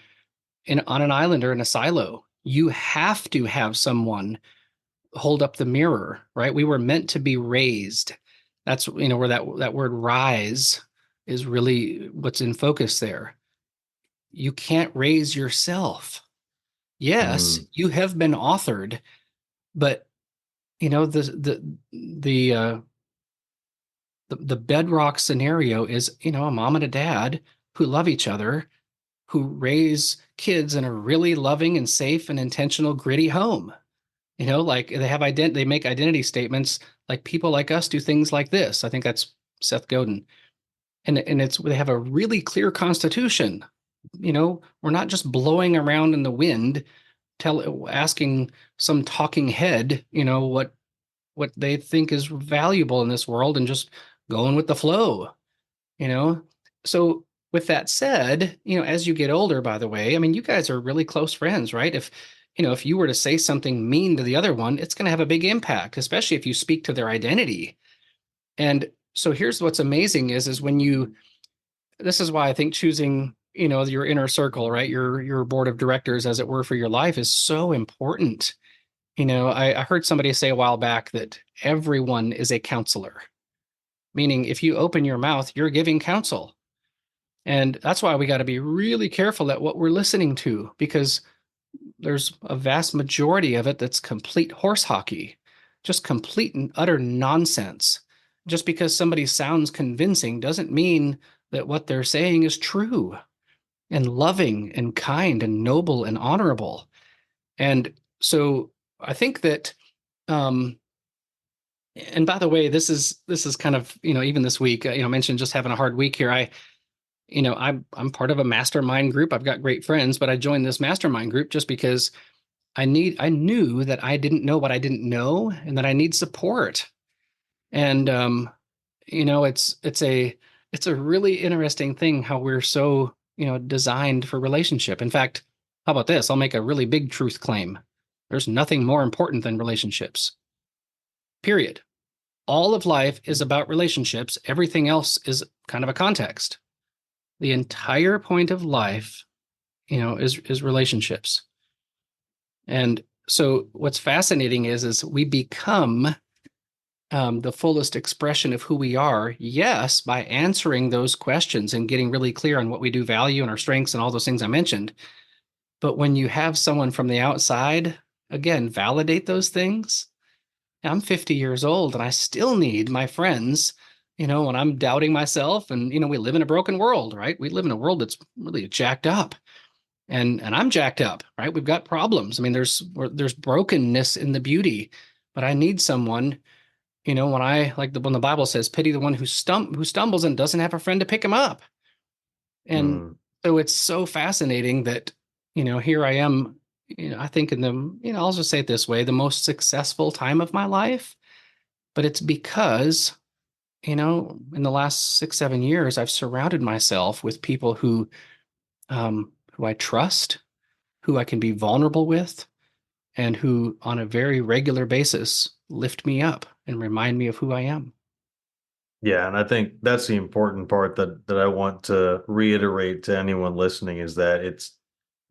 on an island or in a silo. You have to have someone hold up the mirror, right? We were meant to be raised. That's, where that word rise is really what's in focus there. You can't raise yourself. Yes, Mm, you have been authored, but the bedrock scenario is, a mom and a dad who love each other, who raise kids in a really loving and safe and intentional gritty home. Like they make identity statements like people like us do things like this. I think that's Seth Godin. And they have a really clear constitution. We're not just blowing around in the wind, asking some talking head, what they think is valuable in this world and just going with the flow, you know? So with that said, as you get older, by the way, I mean, you guys are really close friends, right? If you were to say something mean to the other one, it's going to have a big impact, especially if you speak to their identity. And so here's what's amazing is when this is why I think choosing, your inner circle, right? Your board of directors, as it were, for your life is so important. I heard somebody say a while back that everyone is a counselor, meaning if you open your mouth, you're giving counsel. And that's why we got to be really careful at what we're listening to, because there's a vast majority of it that's complete horse hockey, just complete and utter nonsense. Just because somebody sounds convincing doesn't mean that what they're saying is true and loving and kind and noble and honorable. And so I think that, um, and by the way, this is kind of, even this week, I mentioned just having a hard week here. I'm part of a mastermind group. I've got great friends, but I joined this mastermind group just because I knew that I didn't know what I didn't know and that I need support. And it's a really interesting thing how we're so, designed for relationship. In fact, how about this? I'll make a really big truth claim. There's nothing more important than relationships. Period. All of life is about relationships. Everything else is kind of a context. The entire point of life, is relationships. And so what's fascinating is we become the fullest expression of who we are, yes, by answering those questions and getting really clear on what we do value and our strengths and all those things I mentioned. But when you have someone from the outside, again, validate those things. I'm 50 years old and I still need my friends, when I'm doubting myself. And, we live in a broken world, right? We live in a world that's really jacked up. And I'm jacked up, right? We've got problems. I mean, there's brokenness in the beauty, but I need someone, when when the Bible says, pity the one who stumbles and doesn't have a friend to pick him up. And mm. so it's so fascinating that, here I am, I think in the, I'll just say it this way, the most successful time of my life. But it's because, in the last 6, 7 years, I've surrounded myself with people who I trust, who I can be vulnerable with, and who on a very regular basis lift me up and remind me of who I am. Yeah, and I think that's the important part that I want to reiterate to anyone listening is that it's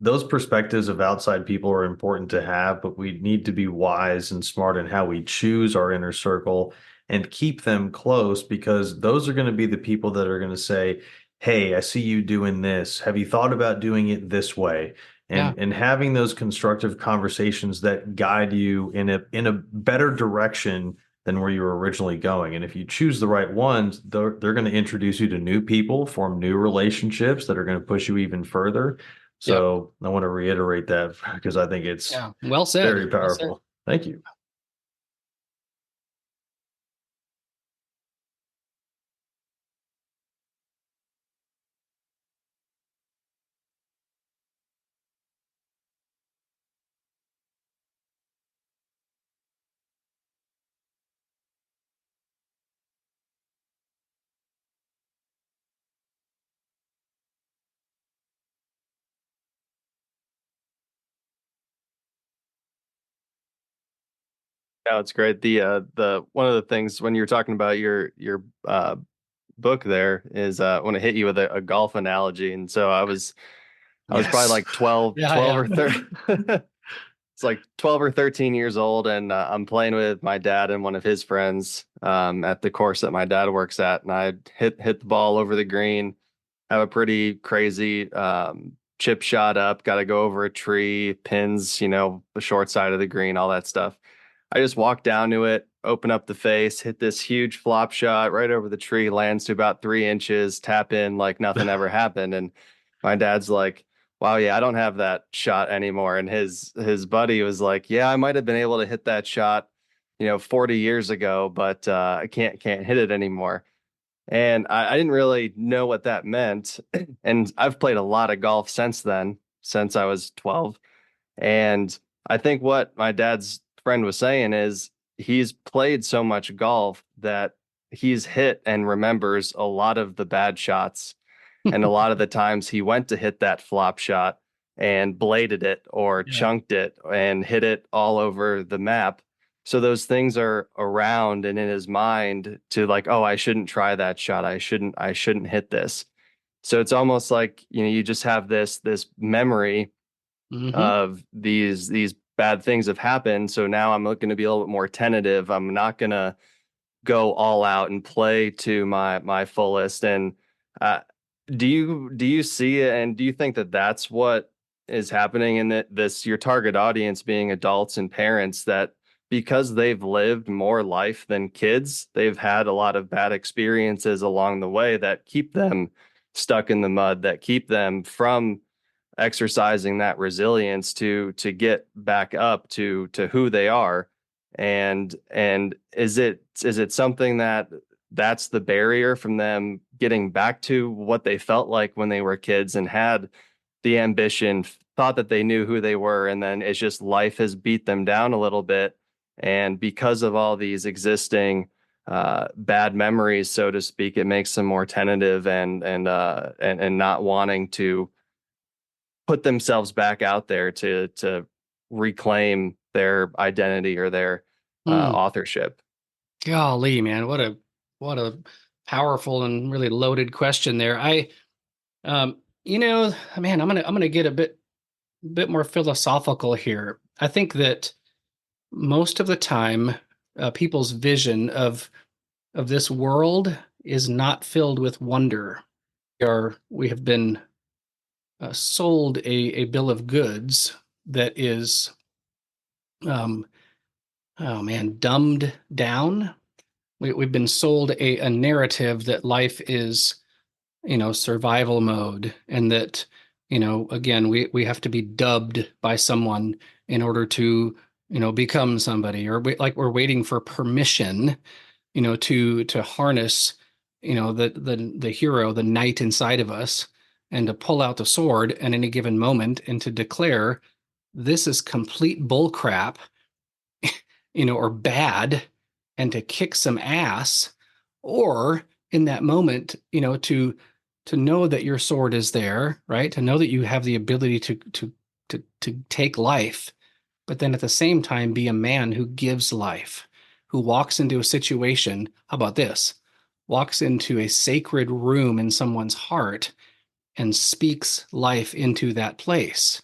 those perspectives of outside people are important to have, but we need to be wise and smart in how we choose our inner circle and keep them close because those are going to be the people that are going to say, "Hey, I see you doing this. Have you thought about doing it this way?" Yeah. And having those constructive conversations that guide you in a better direction than where you were originally going. And if you choose the right ones, they're going to introduce you to new people, form new relationships that are going to push you even further. Yep. So I want to reiterate that because I think it's Yeah. Well very said. Well said. powerful. Thank you. Yeah, it's great. The one of the things when you're talking about your book there is when it hit you with a golf analogy. And so I was probably Yes. like 12, Yeah, 12 yeah. or 30. It's like 12 or 13 years old, and I'm playing with my dad and one of his friends at the course that my dad works at, and I hit the ball over the green, have a pretty crazy chip shot up, got to go over a tree, pins, the short side of the green, all that stuff. I just walk down to it, open up the face, hit this huge flop shot right over the tree, lands to about 3 inches, tap in like nothing ever happened. And my dad's like, wow, yeah, I don't have that shot anymore. And his buddy was like, yeah, I might have been able to hit that shot, 40 years ago, but I can't hit it anymore. And I didn't really know what that meant. And I've played a lot of golf since then, since I was 12. And I think what my dad's friend was saying is he's played so much golf that he's hit and remembers a lot of the bad shots. And a lot of the times he went to hit that flop shot and bladed it or Yeah. chunked it and hit it all over the map. So those things are around and in his mind to like, oh, I shouldn't try that shot. I shouldn't hit this. So it's almost like, you just have this memory Hmm. of these bad things have happened. So now I'm looking to be a little bit more tentative. I'm not gonna go all out and play to my fullest. And uh, do you see it, and do you think that that's what is happening in this your target audience being adults and parents, that because they've lived more life than kids, they've had a lot of bad experiences along the way that keep them stuck in the mud, that keep them from exercising that resilience to get back up to who they are. And is it something that's the barrier from them getting back to what they felt like when they were kids and had the ambition, thought that they knew who they were, and then it's just life has beat them down a little bit, and because of all these existing bad memories, so to speak, it makes them more tentative and not wanting to put themselves back out there to reclaim their identity or their Hmm. authorship. Golly, man, what a powerful and really loaded question there. Man, I'm gonna get a bit more philosophical here. I think that most of the time, people's vision of this world is not filled with wonder. We have been sold a bill of goods that is, um, oh man, dumbed down. We've been sold a narrative that life is, survival mode, and that, again, we have to be dubbed by someone in order to, become somebody, or like we're waiting for permission, to harness, the hero, the knight inside of us, and to pull out the sword at any given moment and to declare this is complete bullcrap, or bad, and to kick some ass, or in that moment, to know that your sword is there, right? To know that you have the ability to take life, but then at the same time be a man who gives life, who walks into a situation. How about this? Walks into a sacred room in someone's heart and speaks life into that place.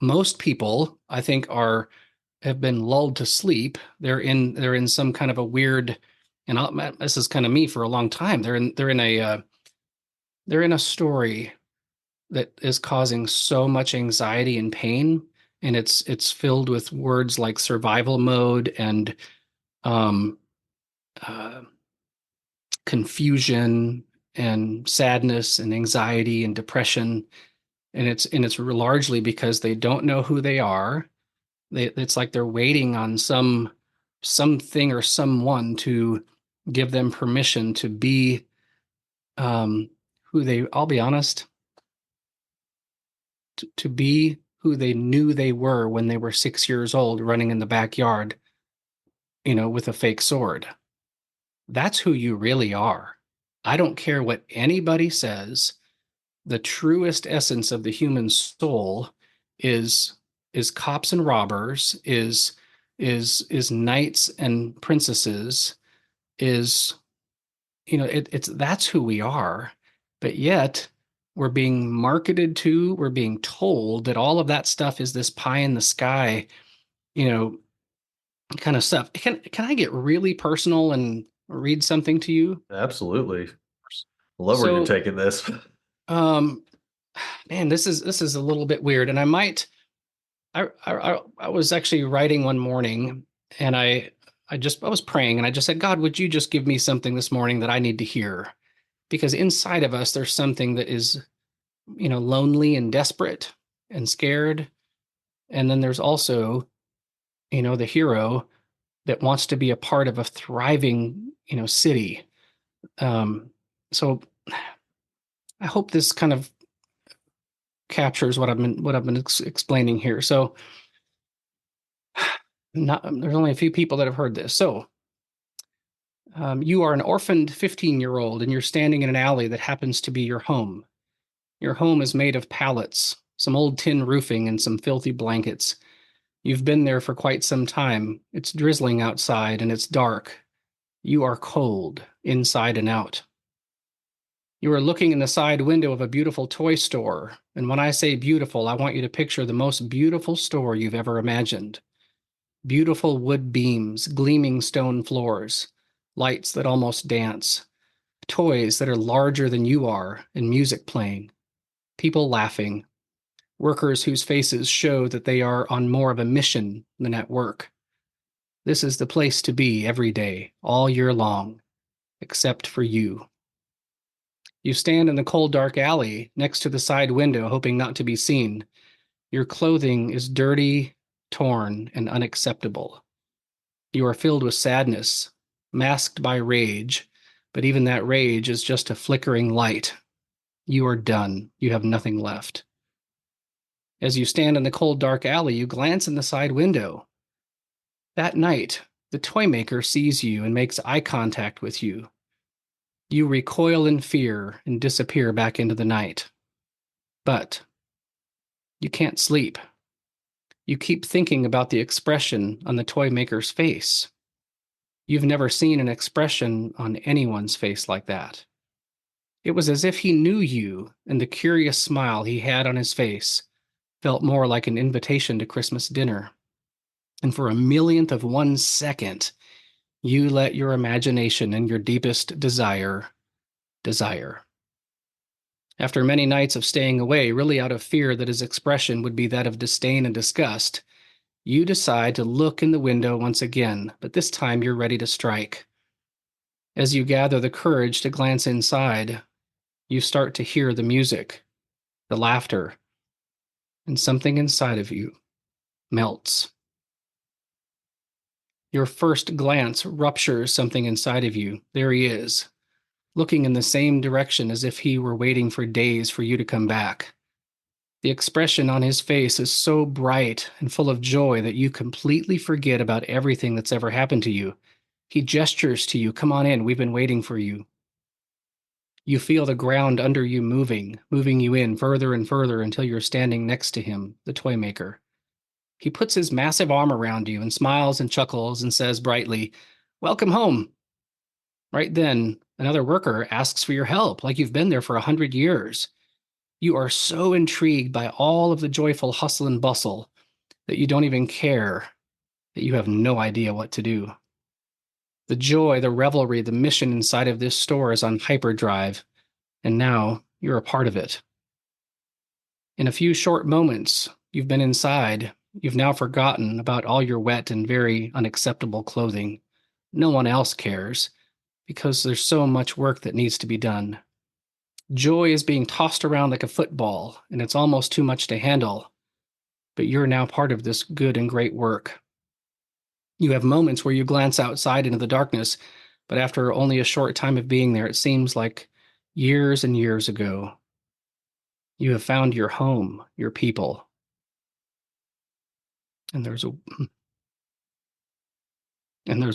Most people, I think, have been lulled to sleep. They're in some kind of a weird, and this is kind of me for a long time. They're in a story that is causing so much anxiety and pain, and it's filled with words like survival mode and um, uh, confusion and sadness and anxiety and depression, and it's largely because they don't know who they are. It's like they're waiting on something or someone to give them permission to be who they. I'll be honest, to be who they knew they were when they were 6 years old, running in the backyard, with a fake sword. That's who you really are. I don't care what anybody says. The truest essence of the human soul is is cops and robbers, is knights and princesses, is that's who we are. But yet we're being marketed to, we're being told that all of that stuff is this pie in the sky, you know, kind of stuff. Can I get really personal and read something to you? Absolutely. Love where you're So, taking this. um, man, this is a little bit weird, and I was actually writing one morning, and I was praying, and I just said, God, would you just give me something this morning that I need to hear? Because inside of us, there's something that is, lonely and desperate and scared, and then there's also, the hero that wants to be a part of a thriving, city. So I hope this kind of captures what I've been explaining here. So, there's only a few people that have heard this. So, you are an orphaned 15-year-old, and you're standing in an alley that happens to be your home. Your home is made of pallets, some old tin roofing, and some filthy blankets. You've been there for quite some time. It's drizzling outside, and it's dark. You are cold, inside and out. You are looking in the side window of a beautiful toy store, and when I say beautiful, I want you to picture the most beautiful store you've ever imagined. Beautiful wood beams, gleaming stone floors, lights that almost dance, toys that are larger than you are, and music playing, people laughing, workers whose faces show that they are on more of a mission than at work. This is the place to be every day, all year long, except for you. You stand in the cold, dark alley next to the side window, hoping not to be seen. Your clothing is dirty, torn, and unacceptable. You are filled with sadness, masked by rage, but even that rage is just a flickering light. You are done. You have nothing left. As you stand in the cold, dark alley, you glance in the side window. That night, the toy maker sees you and makes eye contact with you. You recoil in fear and disappear back into the night. But you can't sleep. You keep thinking about the expression on the toy maker's face. You've never seen an expression on anyone's face like that. It was as if he knew you, and the curious smile he had on his face felt more like an invitation to Christmas dinner. And for a millionth of 1 second, you let your imagination and your deepest desire. After many nights of staying away, really out of fear that his expression would be that of disdain and disgust, you decide to look in the window once again, but this time you're ready to strike. As you gather the courage to glance inside, you start to hear the music, the laughter, and something inside of you melts. Your first glance ruptures something inside of you. There he is, looking in the same direction as if he were waiting for days for you to come back. The expression on his face is so bright and full of joy that you completely forget about everything that's ever happened to you. He gestures to you, come on in, we've been waiting for you. You feel the ground under you moving you in further and further until you're standing next to him, the toy maker. He puts his massive arm around you and smiles and chuckles and says brightly, welcome home. Right then, another worker asks for your help, like you've been there for 100 years. You are so intrigued by all of the joyful hustle and bustle that you don't even care, that you have no idea what to do. The joy, the revelry, the mission inside of this store is on hyperdrive, and now you're a part of it. In a few short moments, you've been inside. You've now forgotten about all your wet and very unacceptable clothing. No one else cares, because there's so much work that needs to be done. Joy is being tossed around like a football, and it's almost too much to handle. But you're now part of this good and great work. You have moments where you glance outside into the darkness, but after only a short time of being there, it seems like years and years ago. You have found your home, your people. And there's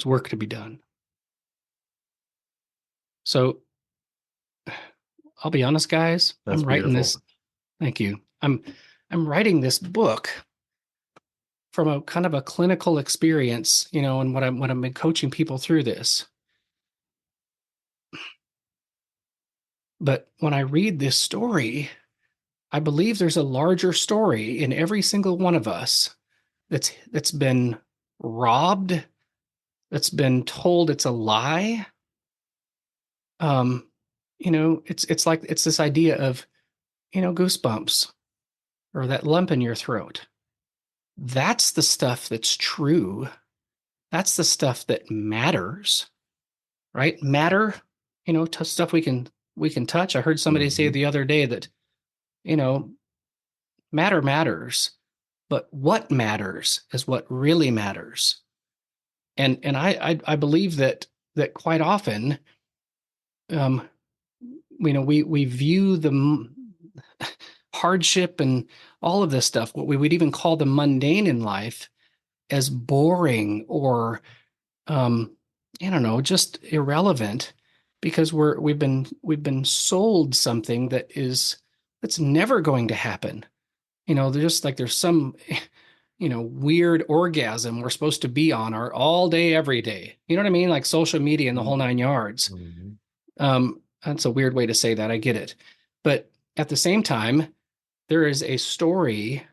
work to be done. So I'll be honest, guys. That's I'm writing beautiful. this. Thank you. I'm writing this book from a kind of a clinical experience, and when I've been coaching people through this. But when I read this story, I believe there's a larger story in every single one of us that's been robbed, that's been told it's a lie. Um, it's like it's this idea of, goosebumps or that lump in your throat. That's the stuff that's true. That's the stuff that matters, right? Matter, stuff we can touch. I heard somebody say Mhm. the other day that, you know, matter matters, but what matters is what really matters. And I believe that quite often, um, we view the hardship and all of this stuff, what we would even call the mundane in life, as boring or um, I don't know, just irrelevant because we've been sold something that's never going to happen. They're just like there's some weird orgasm we're supposed to be on our all day, every day. You know what I mean? Like social media and the whole nine yards. Mhm. That's a weird way to say that. I get it. But at the same time, there is a story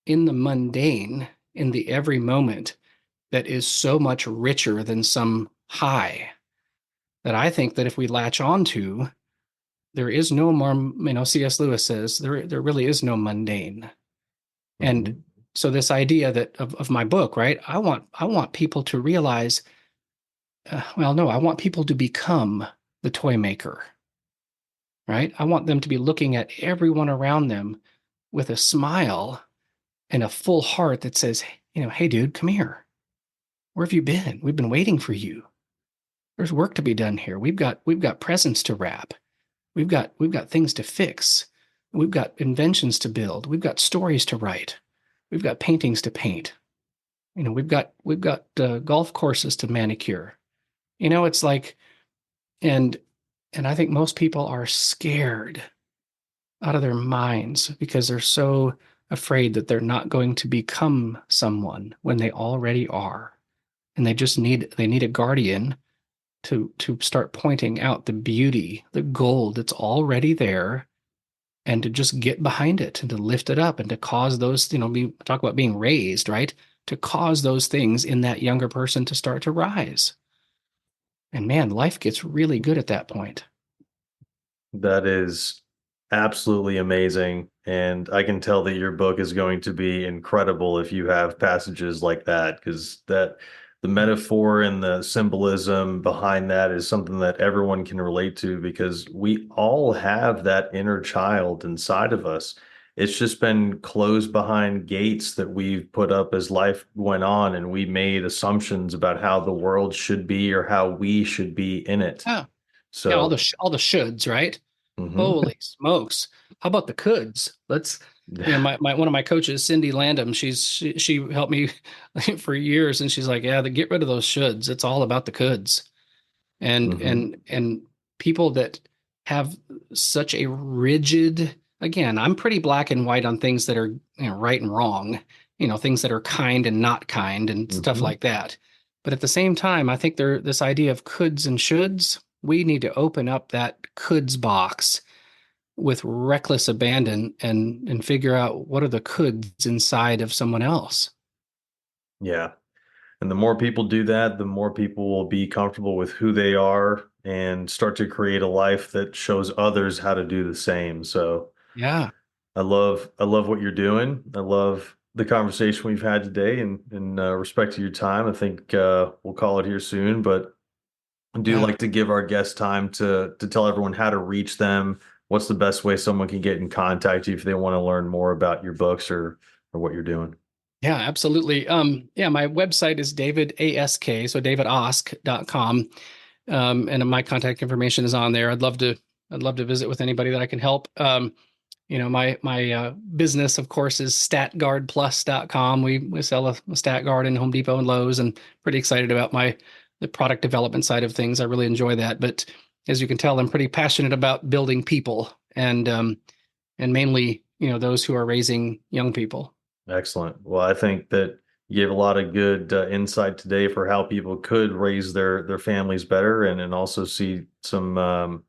in the mundane, in the every moment, that is so much richer than some high that I think that if we latch on to, there is no more, C.S. Lewis says there really is no mundane. And Mhm. so this idea that of my book, right? I want people to realize, well, no, I want people to become the toy maker, right? I want them to be looking at everyone around them with a smile and a full heart that says, hey, dude, come here. Where have you been? We've been waiting for you. There's work to be done here. We've got presents to wrap. We've got things to fix. We've got inventions to build. We've got stories to write. We've got paintings to paint. We've got golf courses to manicure. It's like, and and I think most people are scared out of their minds because they're so afraid that they're not going to become someone when they already are. And they need a guardian to start pointing out the beauty, the gold that's already there, and to just get behind it and to lift it up and to cause those, talk about being raised, right? To cause those things in that younger person to start to rise. And man, life gets really good at that point. That is absolutely amazing. And I can tell that your book is going to be incredible if you have passages like that, because the metaphor and the symbolism behind that is something that everyone can relate to because we all have that inner child inside of us. It's just been closed behind gates that we've put up as life went on, and we made assumptions about how the world should be or how we should be in it. Yeah. Yeah, all So, the shoulds, right? mhm. Holy smokes. How about the coulds? Let's, my one of my coaches, Cindy Landham, she helped me for years, and she's like, yeah, get rid of those shoulds. It's all about the coulds. And Mhm. people that have such a rigid, again, I'm pretty black and white on things that are, right and wrong, things that are kind and not kind and stuff Mhm. like that. But at the same time, I think this idea of coulds and shoulds, we need to open up that coulds box with reckless abandon and figure out what are the coulds inside of someone else. Yeah. And the more people do that, the more people will be comfortable with who they are and start to create a life that shows others how to do the same. So Yeah. I love what you're doing. I love the conversation we've had today and respect to your time. I think we'll call it here soon, but I do Yeah. like to give our guests time to tell everyone how to reach them. What's the best way someone can get in contact you if they want to learn more about your books or what you're doing? Yeah, absolutely. Yeah, my website is David Ask, so davidask.com. And my contact information is on there. I'd love to visit with anybody that I can help. My business, of course, is statguardplus.com. We sell a stat guard in Home Depot and Lowe's, and pretty excited about the product development side of things. I really enjoy that. But as you can tell, I'm pretty passionate about building people and mainly, those who are raising young people. Excellent. Well, I think that you gave a lot of good insight today for how people could raise their families better and also see some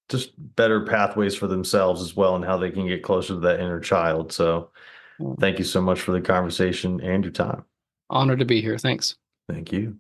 just better pathways for themselves as well and how they can get closer to that inner child. So thank you so much for the conversation and your time. Honored to be here. Thanks. Thank you.